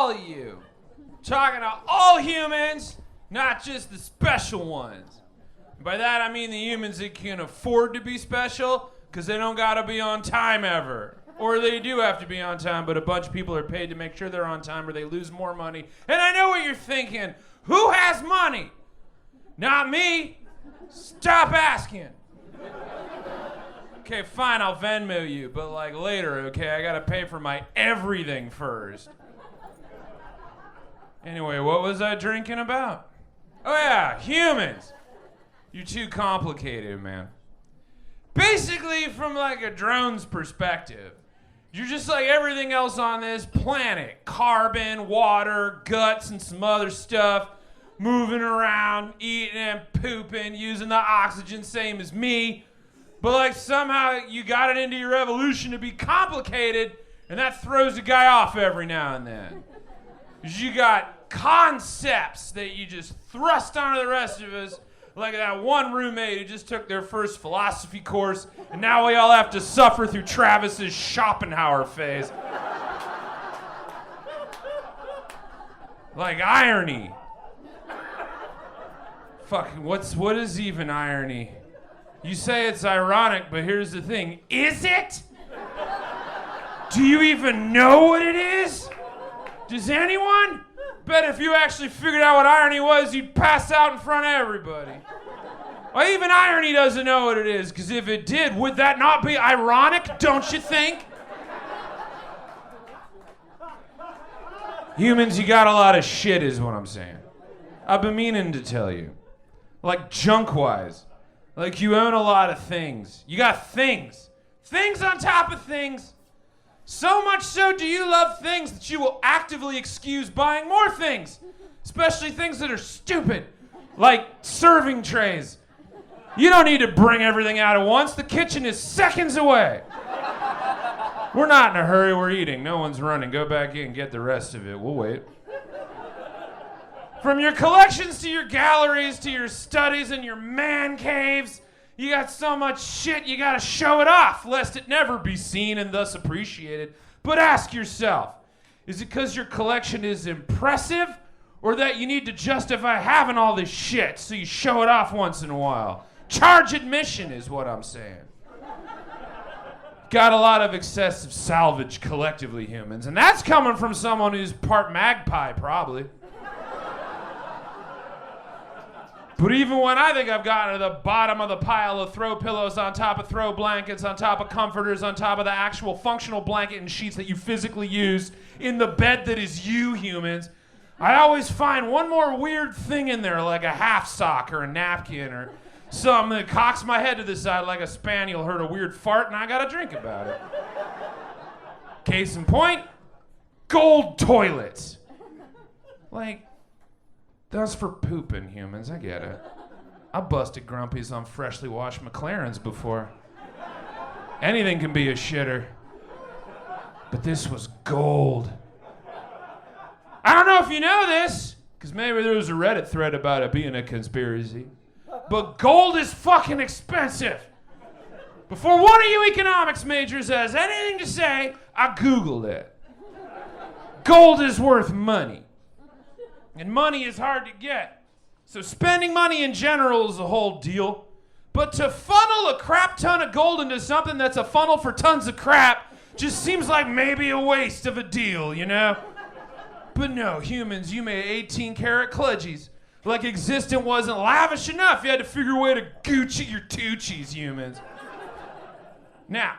all of you. Talking to all humans, not just the special ones. By that I mean the humans that can afford to be special because they don't gotta be on time ever. Or they do have to be on time, but a bunch of people are paid to make sure they're on time or they lose more money. And I know what you're thinking. Who has money? Not me. Stop asking. Okay, fine, I'll Venmo you, but like later, okay? I gotta pay for my everything first. Anyway, what was I drinking about? Oh yeah, humans. You're too complicated, man. Basically, from like a drone's perspective, you're just like everything else on this planet. Carbon, water, guts, and some other stuff. Moving around, eating and pooping, using the oxygen, same as me. But like somehow you got it into your evolution to be complicated, and that throws a guy off every now and then. Because you got concepts that you just thrust onto the rest of us. Like that one roommate who just took their first philosophy course, and now we all have to suffer through Travis's Schopenhauer phase. Like irony. Fuck, what is even irony? You say it's ironic, but here's the thing. Is it? Do you even know what it is? Does anyone? Bet if you actually figured out what irony was, you'd pass out in front of everybody. Well, even irony doesn't know what it is, because if it did, would that not be ironic, don't you think? Humans, you got a lot of shit is what I'm saying. I've been meaning to tell you. Like junk-wise. Like you own a lot of things. You got things. Things on top of things. So much so do you love things that you will actively excuse buying more things. Especially things that are stupid. Like serving trays. You don't need to bring everything out at once. The kitchen is seconds away. We're not in a hurry, we're eating. No one's running. Go back in and get the rest of it. We'll wait. From your collections to your galleries to your studies and your man caves, you got so much shit you gotta show it off, lest it never be seen and thus appreciated. But ask yourself, is it because your collection is impressive, or that you need to justify having all this shit so you show it off once in a while? Charge admission is what I'm saying. Got a lot of excessive salvage collectively, humans, and that's coming from someone who's part magpie, probably. But even when I think I've gotten to the bottom of the pile of throw pillows on top of throw blankets, on top of comforters, on top of the actual functional blanket and sheets that you physically use in the bed that is you, humans, I always find one more weird thing in there, like a half sock or a napkin or something that cocks my head to the side like a spaniel heard a weird fart and I gotta drink about it. Case in point, gold toilets. Like, that's for pooping, humans, I get it. I busted grumpies on freshly washed McLarens before. Anything can be a shitter. But this was gold. I don't know if you know this, because maybe there was a Reddit thread about it being a conspiracy. But gold is fucking expensive. Before one of you economics majors has anything to say, I Googled it. Gold is worth money. And money is hard to get. So spending money in general is a whole deal. But to funnel a crap ton of gold into something that's a funnel for tons of crap just seems like maybe a waste of a deal, you know? But no, humans, you made 18 karat kludgies. Like existence wasn't lavish enough. You had to figure a way to Gucci your Tucci's, humans. Now,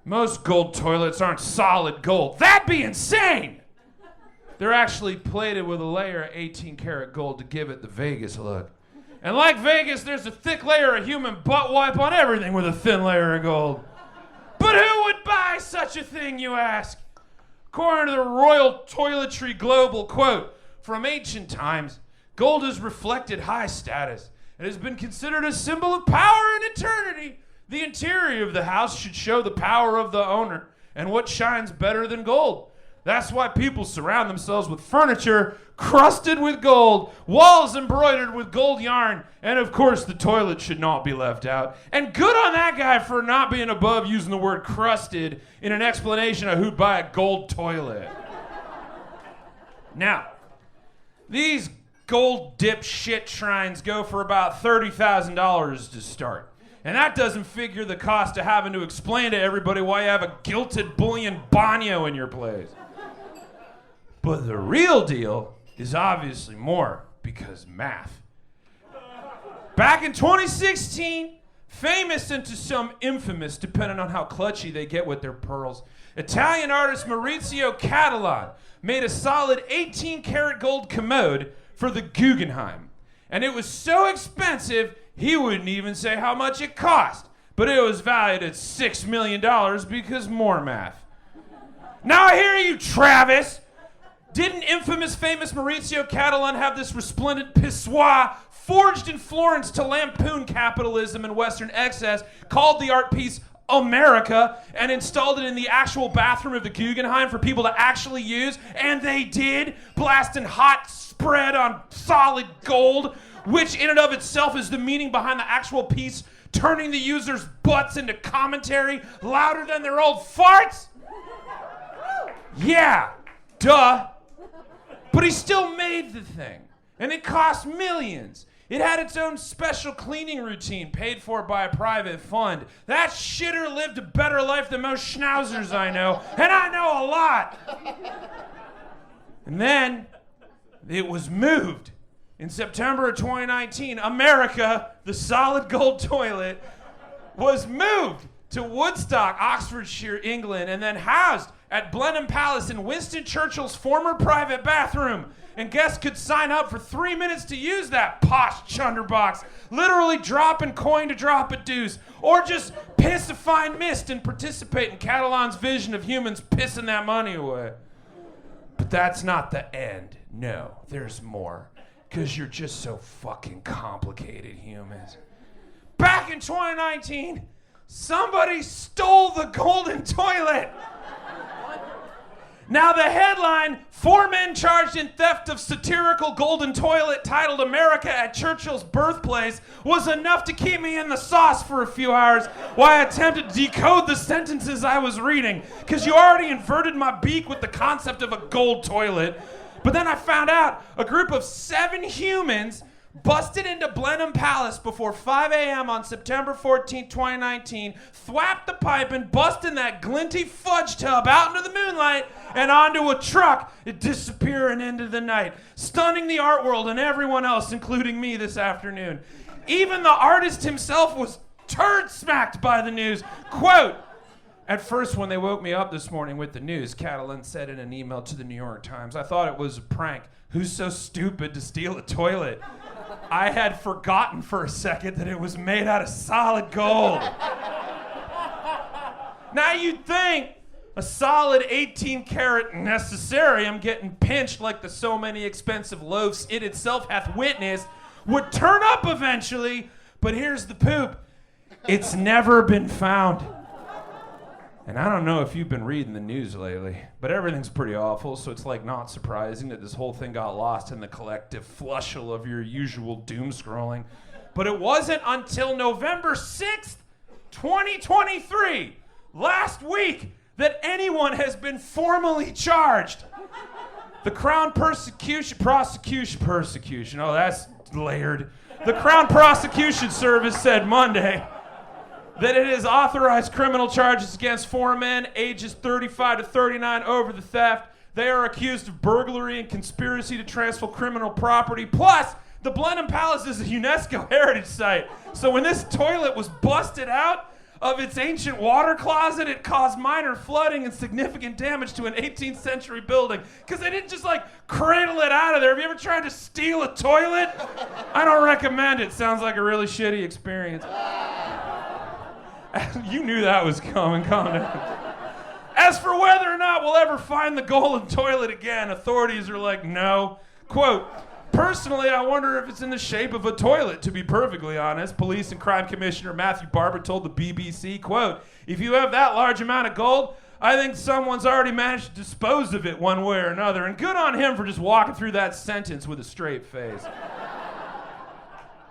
most gold toilets aren't solid gold. That'd be insane! They're actually plated with a layer of 18 karat gold to give it the Vegas look. And like Vegas, there's a thick layer of human butt wipe on everything with a thin layer of gold. But who would buy such a thing, you ask? According to the Royal Toiletry Global quote, from ancient times, gold has reflected high status and has been considered a symbol of power and eternity. The interior of the house should show the power of the owner, and what shines better than gold? That's why people surround themselves with furniture crusted with gold, walls embroidered with gold yarn, and of course the toilet should not be left out. And good on that guy for not being above using the word crusted in an explanation of who'd buy a gold toilet. Now, these gold dip shit shrines go for about $30,000 to start. And that doesn't figure the cost of having to explain to everybody why you have a gilted bullion bagnio in your place. But the real deal is obviously more, because math. Back in 2016, famous and to some infamous, depending on how clutchy they get with their pearls, Italian artist Maurizio Catalan made a solid 18-karat gold commode for the Guggenheim. And it was so expensive, he wouldn't even say how much it cost. But it was valued at $6 million because more math. Now I hear you, Travis. Didn't infamous, famous Maurizio Catalan have this resplendent pissoir forged in Florence to lampoon capitalism and Western excess, called the art piece America, and installed it in the actual bathroom of the Guggenheim for people to actually use? And they did, blasting hot spread on solid gold, which in and of itself is the meaning behind the actual piece, turning the users' butts into commentary louder than their old farts? Yeah, duh. But he still made the thing, and it cost millions. It had its own special cleaning routine paid for by a private fund. That shitter lived a better life than most schnauzers I know, and I know a lot. And then it was moved. In September of 2019, America, the solid gold toilet, was moved to Woodstock, Oxfordshire, England, and then housed at Blenheim Palace in Winston Churchill's former private bathroom. And guests could sign up for 3 minutes to use that posh chunderbox, literally dropping coin to drop a deuce, or just piss a fine mist and participate in Catalan's vision of humans pissing that money away. But that's not the end. No, there's more. Because you're just so fucking complicated, humans. Back in 2019, somebody stole the golden toilet. Now the headline, 4 men charged in theft of satirical golden toilet titled America at Churchill's birthplace, was enough to keep me in the sauce for a few hours while I attempted to decode the sentences I was reading, because you already inverted my beak with the concept of a gold toilet. But then I found out a group of 7 humans busted into Blenheim Palace before 5 a.m. on September 14, 2019, thwapped the pipe and busted that glinty fudge tub out into the moonlight and onto a truck, disappearing into the night, stunning the art world and everyone else, including me this afternoon. Even the artist himself was turd-smacked by the news. Quote, "At first, when they woke me up this morning with the news," Catalan said in an email to the New York Times, "I thought it was a prank. Who's so stupid to steal a toilet? I had forgotten for a second that it was made out of solid gold." Now you'd think a solid 18-karat necessarium getting pinched like the so many expensive loafs it itself hath witnessed would turn up eventually, but here's the poop. It's never been found. And I don't know if you've been reading the news lately, but everything's pretty awful, so it's like not surprising that this whole thing got lost in the collective flushel of your usual doom scrolling. But it wasn't until November 6th, 2023, last week, that anyone has been formally charged. The Crown prosecution, oh, that's layered. The Crown Prosecution Service said Monday that it has authorized criminal charges against 4 men, ages 35 to 39, over the theft. They are accused of burglary and conspiracy to transfer criminal property. Plus, the Blenheim Palace is a UNESCO heritage site. So when this toilet was busted out of its ancient water closet, it caused minor flooding and significant damage to an 18th century building. Because they didn't just like cradle it out of there. Have you ever tried to steal a toilet? I don't recommend it. Sounds like a really shitty experience. You knew that was coming. Calm down. As for whether or not we'll ever find the golden toilet again, authorities are like, no. Quote, "Personally, I wonder if it's in the shape of a toilet, to be perfectly honest." Police and Crime Commissioner Matthew Barber told the BBC, quote, "If you have that large amount of gold, I think someone's already managed to dispose of it one way or another. And good on him for just walking through that sentence with a straight face."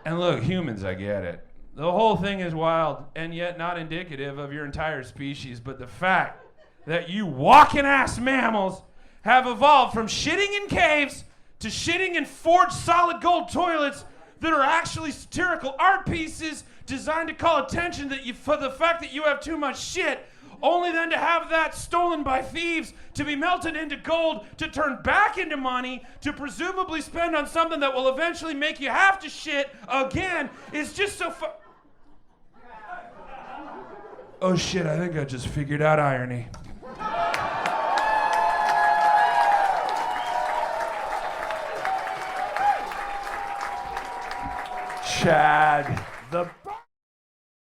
And look, humans, I get it. The whole thing is wild and yet not indicative of your entire species, but the fact that you walking-ass mammals have evolved from shitting in caves to shitting in forged solid gold toilets that are actually satirical art pieces designed to call attention for the fact that you have too much shit, only then to have that stolen by thieves, to be melted into gold, to turn back into money, to presumably spend on something that will eventually make you have to shit again, is just so Oh shit, I think I just figured out irony. Chad, the